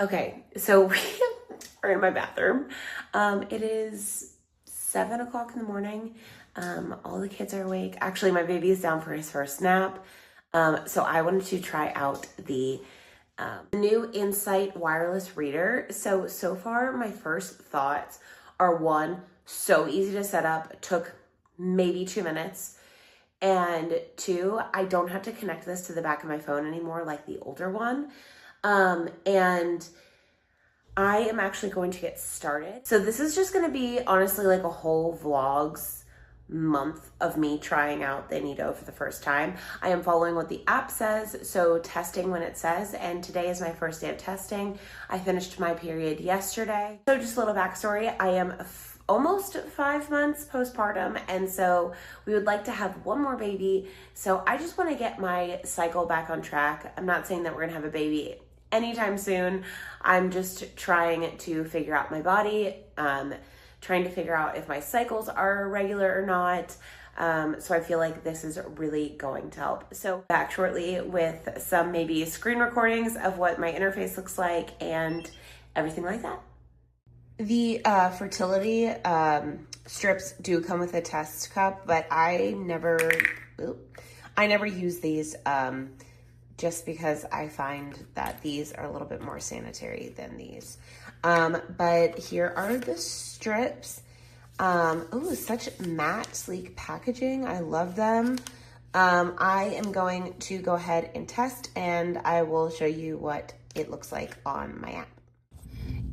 Okay, so we are in my bathroom. It is 7 o'clock in the morning. All the kids are awake. Actually, my baby is down for his first nap. So I wanted to try out the new Insight wireless reader. So far, my first thoughts are one, so easy to set up. It took maybe 2 minutes. And two, I don't have to connect this to the back of my phone anymore like the older one. And I am actually going to get started. So this is just going to be honestly like a whole vlogs month of me trying out the Inito for the first time. I am following what the app says, so testing when it says, and today is my first day of testing. I finished my period yesterday. So just a little backstory, I am almost 5 months postpartum, and so we would like to have one more baby. So I just want to get my cycle back on track. I'm not saying that we're gonna have a baby anytime soon. I'm just trying to figure out my body, trying to figure out if my cycles are regular or not. So I feel like this is really going to help. So back shortly with some maybe screen recordings of what my interface looks like and everything like that. The fertility strips do come with a test cup, but I never use these just because I find that these are a little bit more sanitary than these. But here are the strips. Oh, such matte, sleek packaging. I love them. I am going to go ahead and test, and I will show you what it looks like on my app.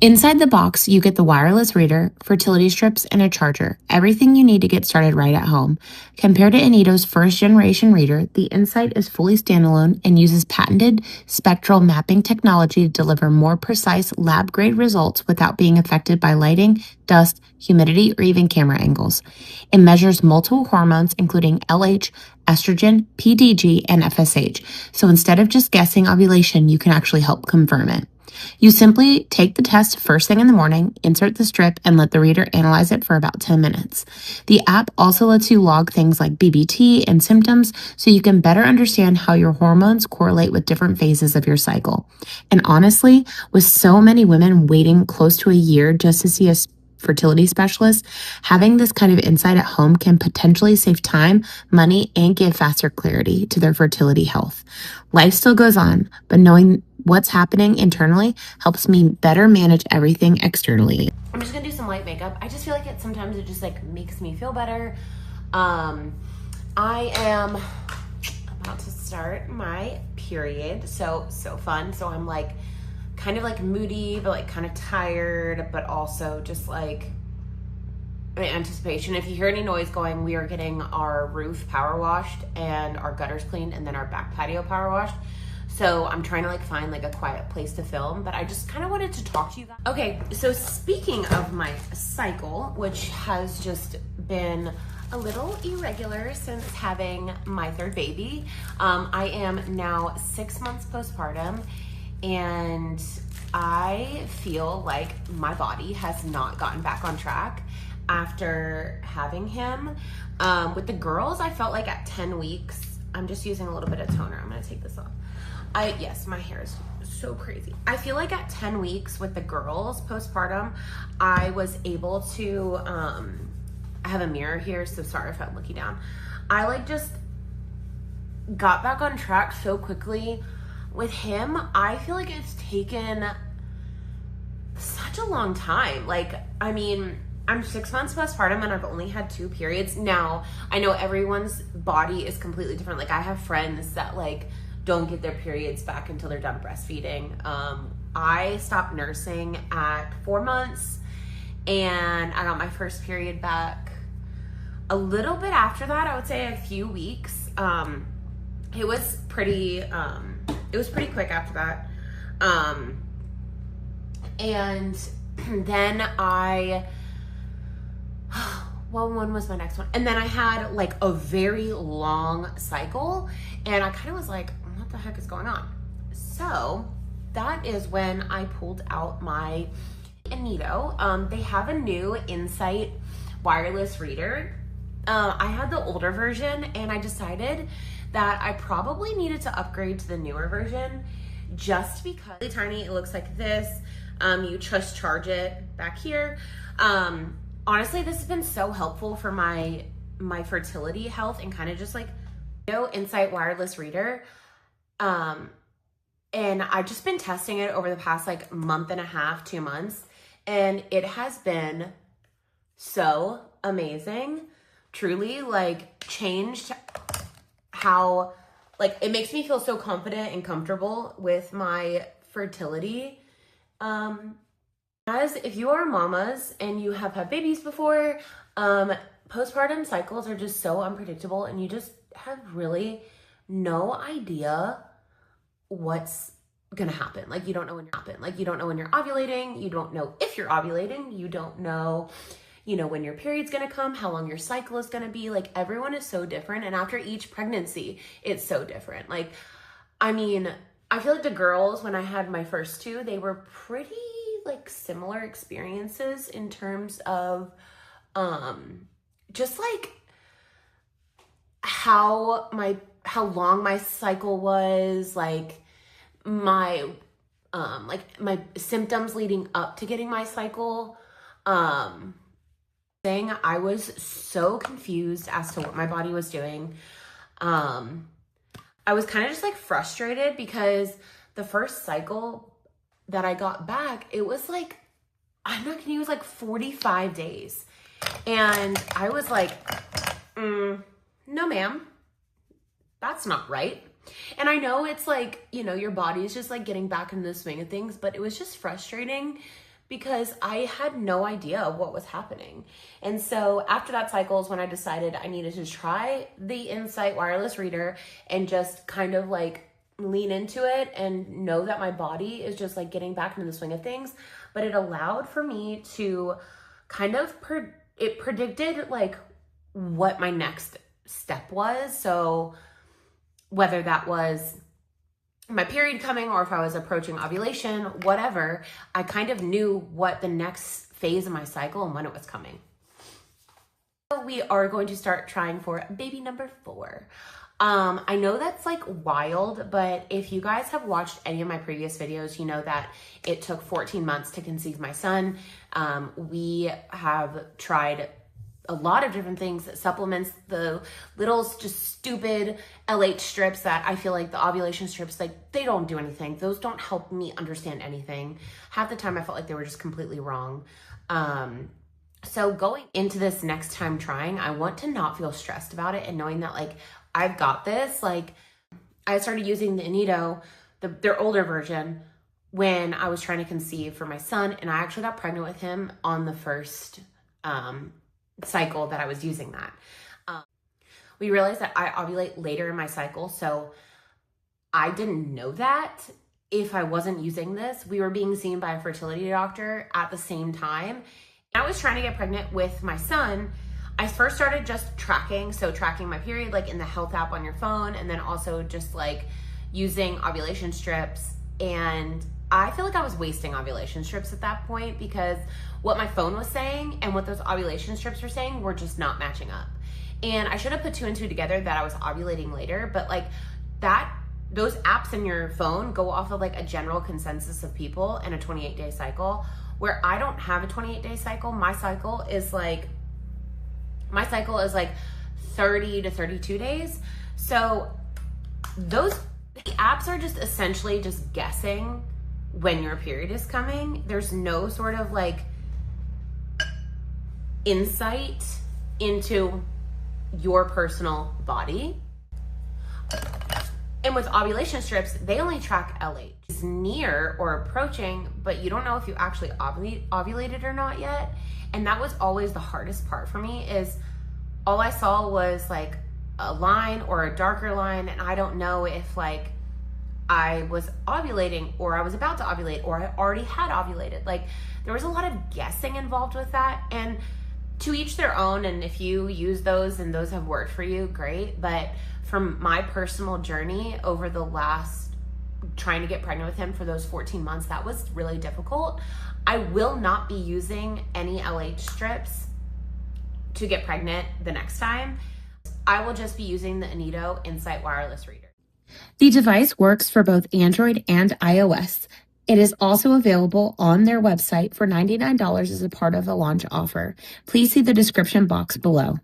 Inside the box, you get the wireless reader, fertility strips, and a charger, everything you need to get started right at home. Compared to Inito's first-generation reader, the Insight is fully standalone and uses patented spectral mapping technology to deliver more precise lab-grade results without being affected by lighting, dust, humidity, or even camera angles. It measures multiple hormones, including LH, estrogen, PDG, and FSH, so instead of just guessing ovulation, you can actually help confirm it. You simply take the test first thing in the morning, insert the strip, and let the reader analyze it for about 10 minutes. The app also lets you log things like BBT and symptoms so you can better understand how your hormones correlate with different phases of your cycle. And honestly, with so many women waiting close to a year just to see a fertility specialist, having this kind of insight at home can potentially save time, money, and give faster clarity to their fertility health. Life still goes on, but knowing what's happening internally helps me better manage everything externally. I'm just gonna do some light makeup. I just feel like sometimes it just like makes me feel better. I am about to start my period, so fun. So I'm like kind of like moody, but like kind of tired, but also just like in anticipation. If you hear any noise going, we are getting our roof power washed and our gutters cleaned and then our back patio power washed. So I'm trying to like find like a quiet place to film, but I just kind of wanted to talk to you guys. Okay, so speaking of my cycle, which has just been a little irregular since having my third baby, I am now 6 months postpartum, and I feel like my body has not gotten back on track after having him. With the girls, I felt like at 10 weeks, I'm just using a little bit of toner. I'm gonna take this off. Yes, my hair is so crazy. I feel like at 10 weeks with the girls postpartum, I was able to, I have a mirror here, so sorry if I'm looking down. I like just got back on track so quickly. With him, I feel like it's taken such a long time. Like, I mean, I'm 6 months postpartum and I've only had 2 periods. Now, I know everyone's body is completely different. Like, I have friends that like don't get their periods back until they're done breastfeeding. I stopped nursing at 4 months and I got my first period back a little bit after that. I would say a few weeks. It was pretty quick after that. And then when was my next one? And then I had like a very long cycle and I kind of was like, what the heck is going on? So that is when I pulled out my Inito. They have a new Insight wireless reader. I had the older version and I decided that I probably needed to upgrade to the newer version just because it's really tiny. It looks like this. You just charge it back here. Honestly, this has been so helpful for my fertility health and kind of just like, Insight wireless reader. And I've just been testing it over the past like month and a half, 2 months, and it has been so amazing. Truly, like, changed how, like, it makes me feel so confident and comfortable with my fertility. As if you are mamas and you have had babies before, postpartum cycles are just so unpredictable, and you just have really no idea what's gonna happen. Like, you don't know when you don't know when you're ovulating, you don't know if you're ovulating, you don't know, when your period's gonna come, how long your cycle is gonna be. Like, everyone is so different, and after each pregnancy, it's so different. Like, I mean, I feel like the girls, when I had my first two, they were pretty like similar experiences in terms of just like how long my cycle was, like my symptoms leading up to getting my cycle. I was so confused as to what my body was doing. I was kind of just like frustrated because the first cycle that I got back, it was like, I'm not kidding, it was like 45 days. And I was like, no ma'am, that's not right. And I know it's like, your body is just like getting back into the swing of things, but it was just frustrating because I had no idea what was happening. And so after that cycle is when I decided I needed to try the Insight wireless reader and just kind of like lean into it and know that my body is just like getting back into the swing of things. But it allowed for me to kind of, it predicted like what my next step was. So whether that was my period coming or if I was approaching ovulation, whatever, I kind of knew what the next phase of my cycle and when it was coming. So we are going to start trying for baby number 4. I know that's like wild, but if you guys have watched any of my previous videos, you know that it took 14 months to conceive my son. We have tried a lot of different things, supplements, the little just stupid LH strips that I feel like the ovulation strips, like they don't do anything. Those don't help me understand anything. Half the time I felt like they were just completely wrong. So going into this next time trying, I want to not feel stressed about it and knowing that like, I've got this. Like, I started using the Inito, their older version, when I was trying to conceive for my son, and I actually got pregnant with him on the first cycle that I was using that. We realized that I ovulate later in my cycle, so I didn't know that if I wasn't using this. We were being seen by a fertility doctor at the same time. I was trying to get pregnant with my son. I first started just tracking my period like in the health app on your phone, and then also just like using ovulation strips. And I feel like I was wasting ovulation strips at that point because what my phone was saying and what those ovulation strips were saying were just not matching up. And I should have put 2 and 2 together that I was ovulating later, but like those apps in your phone go off of like a general consensus of people and a 28-day cycle, where I don't have a 28-day cycle. My cycle is like 30 to 32 days. So those apps are just essentially just guessing when your period is coming. There's no sort of like insight into your personal body. And with ovulation strips, they only track LH. It's near or approaching, but you don't know if you actually ovulated or not yet. And that was always the hardest part for me, is all I saw was like a line or a darker line, and I don't know if like I was ovulating or I was about to ovulate or I already had ovulated. Like, there was a lot of guessing involved with that, and to each their own. And if you use those and those have worked for you, great. But from my personal journey over the last, trying to get pregnant with him for those 14 months, that was really difficult. I will not be using any LH strips to get pregnant the next time. I will just be using the Inito Insight wireless reader. The device works for both Android and iOS. It is also available on their website for $99 as a part of a launch offer. Please see the description box below.